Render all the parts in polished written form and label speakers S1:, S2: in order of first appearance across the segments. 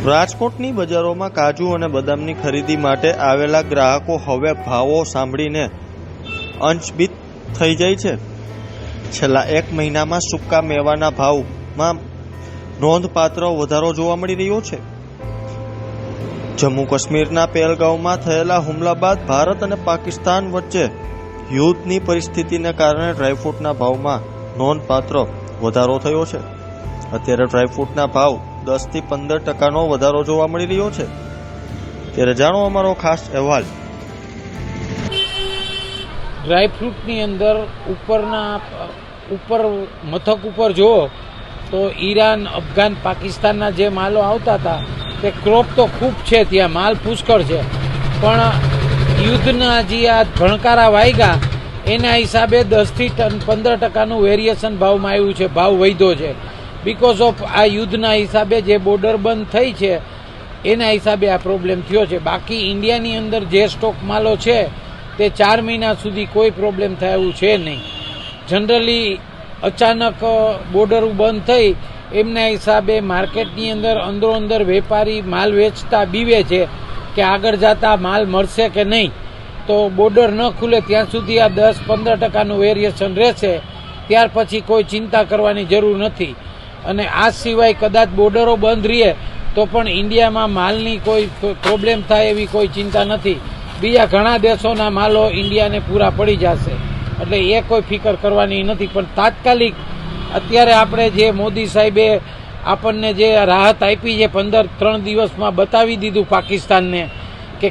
S1: રાજકોટની બજારોમાં કાજુ અને બદામની ખરીદી માટે આવેલા ગ્રાહકો હવે ભાવો સાંભળીને અંચબીત થઈ જાય છે. છેલ્લા એક મહિનામાં સૂકા મેવાના ભાવમાં નોંધપાત્ર વધારો જોવા મળી રહ્યો છે. જમ્મુ કાશ્મીરના પહેલગામમાં થયેલા હુમલા બાદ ભારત અને પાકિસ્તાન વચ્ચે યુદ્ધની પરિસ્થિતિને કારણે ડ્રાયફ્રૂટના ભાવમાં નોંધપાત્ર વધારો થયો છે. અત્યારે ડ્રાયફ્રૂટના ભાવ 10 થી 15% વધારો જોવા મળી રહ્યો છે. ત્યારે જાણો અમારો ખાસ અહેવાલ.
S2: ડ્રાયફ્રૂટની અંદર ઉપર મથક ઉપર જુઓ તો ઈરાન, અફઘાન, પાકિસ્તાનના જે માલો આવતા હતા તે ક્રોપ તો ખૂબ છે, ત્યાં માલ પુષ્કળ છે, પણ યુદ્ધના જે આ ભણકારા વાગ્યા એના હિસાબે 10 થી 15% વેરિએશન ભાવમાં આવ્યું છે, ભાવ વધ્યો છે. બીકોઝ ઓફ આ યુદ્ધના હિસાબે જે બોર્ડર બંધ થઈ છે એના હિસાબે આ પ્રોબ્લેમ થયો છે. બાકી ઇન્ડિયાની અંદર જે સ્ટોક માલો છે તે 4 મહિના સુધી કોઈ પ્રોબ્લેમ થાય એવું છે નહીં. જનરલી અચાનક બોર્ડર બંધ થઈ એમના હિસાબે માર્કેટની અંદર અંદરો વેપારી માલ વેચતા બીવે છે કે આગળ જતા માલ મળશે કે નહીં. તો બોર્ડર ન ખુલે ત્યાં સુધી આ 10-15% વેરિએશન રહેશે, ત્યાર પછી કોઈ ચિંતા કરવાની જરૂર નથી. અને આ સિવાય કદાચ બોર્ડરો બંધ રહે તો પણ ઇન્ડિયામાં માલની કોઈ પ્રોબ્લેમ થાય એવી કોઈ ચિંતા નથી. બીજા ઘણા દેશોના માલો ઇન્ડિયાને પૂરા પડી જશે, એટલે એ કોઈ ફિકર કરવાની નથી. પણ તાત્કાલિક અત્યારે આપણે જે મોદી સાહેબે આપણને જે રાહત આપી છે 3 દિવસમાં બતાવી દીધું પાકિસ્તાનને કે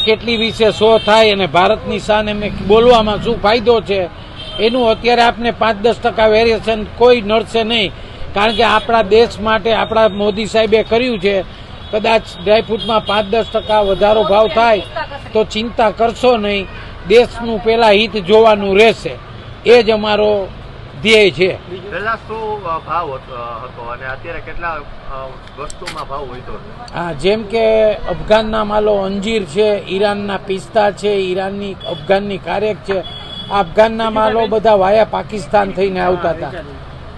S2: કેટલી વિશે શો થાય અને ભારતની સામે બોલવામાં શું ફાયદો છે, એનું અત્યારે આપણે 5-10% વેરિએશન કોઈ નડશે નહીં. કારણ કે આપણા દેશ માટે આપણા મોદી સાહેબે કર્યું છે. કદાચ ડ્રાયફ્રૂટમાં 5-10% વધારો ભાવ થાય તો ચિંતા કરશો નહીં, દેશનું પહેલા હિત જોવાનું રહેશે. એ જ અમારો ધ્યેય છે.
S3: પહેલા શું ભાવ હતો અને અત્યારે કેટલા વસ્તુમાં ભાવ વધ્યો છે?
S2: હા, જેમ કે અફઘાનના માલો અંજીર છે, ઈરાનના પિસ્તા છે, ઈરાનની અફઘાનની કારેક છે. આ અફઘાનના માલો બધા વાયા પાકિસ્તાન થઈને આવતા હતા,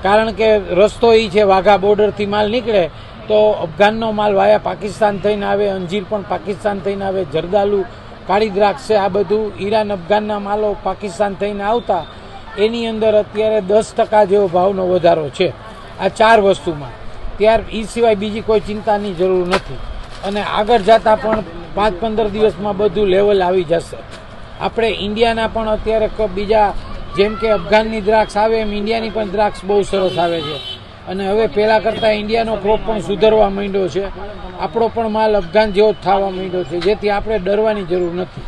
S2: કારણ કે રસ્તો એ છે વાઘા બોર્ડરથી માલ નીકળે તો અફઘાનનો માલ વાયા પાકિસ્તાન થઈને આવે, અંજીર પણ પાકિસ્તાન થઈને આવે, જરદાલુ, કાળી દ્રાક્ષ છે, આ બધું ઈરાન અફઘાનના માલો પાકિસ્તાન થઈને આવતા. એની અંદર અત્યારે 10% જેવો ભાવનો વધારો છે આ 4 વસ્તુમાં. ત્યાર એ સિવાય બીજી કોઈ ચિંતાની જરૂર નથી. અને આગળ જતાં પણ 5-15 દિવસમાં બધું લેવલ આવી જશે. આપણે ઇન્ડિયાના પણ અત્યારે બીજા જેમ કે અફઘાનની દ્રાક્ષ આવે એમ ઇન્ડિયાની પણ દ્રાક્ષ બહુ સરસ આવે છે. અને હવે પહેલાં કરતાં ઇન્ડિયાનો ક્રોપ પણ સુધરવા માંડ્યો છે. આપણો પણ માલ અફઘાન જેવો જ થવા માંડ્યો છે, જેથી આપણે ડરવાની જરૂર નથી.